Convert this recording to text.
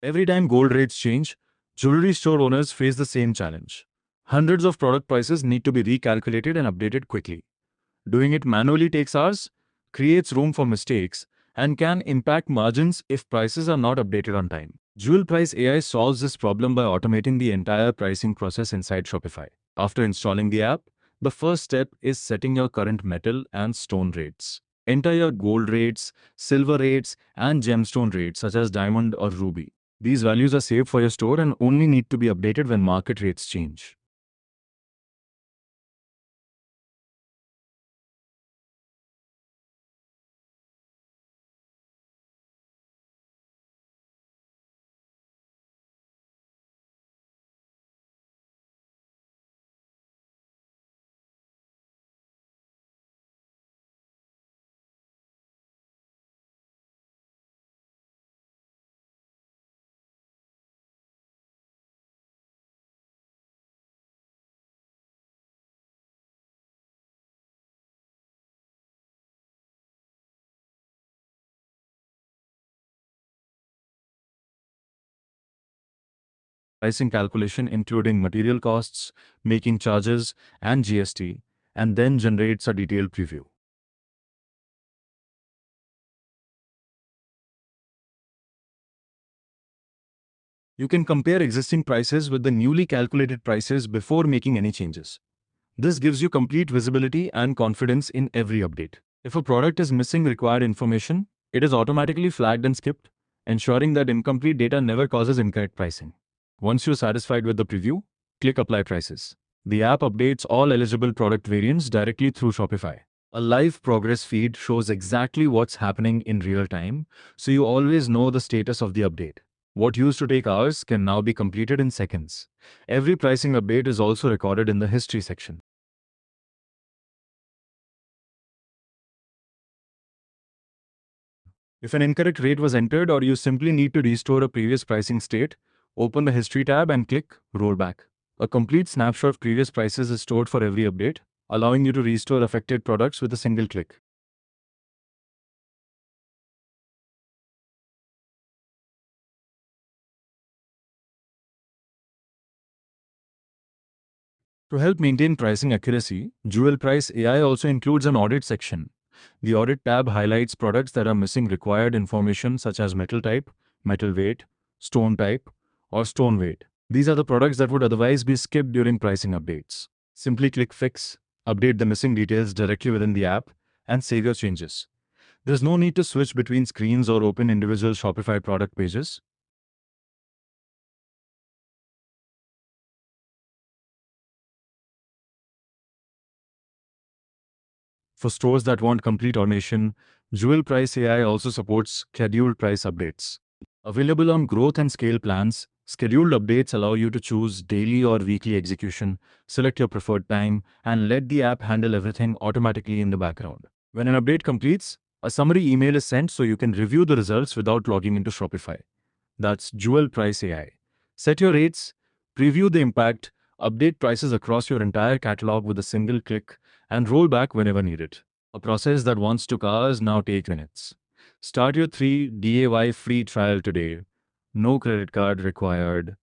Every time gold rates change, jewelry store owners face the same challenge. Hundreds of product prices need to be recalculated and updated quickly. Doing it manually takes hours, creates room for mistakes, and can impact margins if prices are not updated on time. Jewel Price AI solves this problem by automating the entire pricing process inside Shopify. After installing the app, the first step is setting your current metal and stone rates. Enter your gold rates, silver rates, and gemstone rates such as diamond or ruby. These values are saved for your store and only need to be updated when market rates change. Pricing calculation including material costs, making charges, and GST, and then generates a detailed preview. You can compare existing prices with the newly calculated prices before making any changes. This gives you complete visibility and confidence in every update. If a product is missing required information, it is automatically flagged and skipped, ensuring that incomplete data never causes incorrect pricing. Once you're satisfied with the preview, click Apply Prices. The app updates all eligible product variants directly through Shopify. A live progress feed shows exactly what's happening in real time, so you always know the status of the update. What used to take hours can now be completed in seconds. Every pricing update is also recorded in the history section. If an incorrect rate was entered or you simply need to restore a previous pricing state, open the History tab and click Rollback. A complete snapshot of previous prices is stored for every update, allowing you to restore affected products with a single click. To help maintain pricing accuracy, Jewel Price AI also includes an audit section. The audit tab highlights products that are missing required information such as metal type, metal weight, stone type, or stone weight. These are the products that would otherwise be skipped during pricing updates. Simply click Fix, update the missing details directly within the app, and save your changes. There's no need to switch between screens or open individual Shopify product pages. For stores that want complete automation, Jewel Price AI also supports scheduled price updates. Available on growth and scale plans, scheduled updates allow you to choose daily or weekly execution, select your preferred time, and let the app handle everything automatically in the background. When an update completes, a summary email is sent so you can review the results without logging into Shopify. That's Jewel Price AI. Set your rates, preview the impact, update prices across your entire catalog with a single click, and roll back whenever needed. A process that once took hours now takes minutes. Start your 3 DAY free trial today. No credit card required.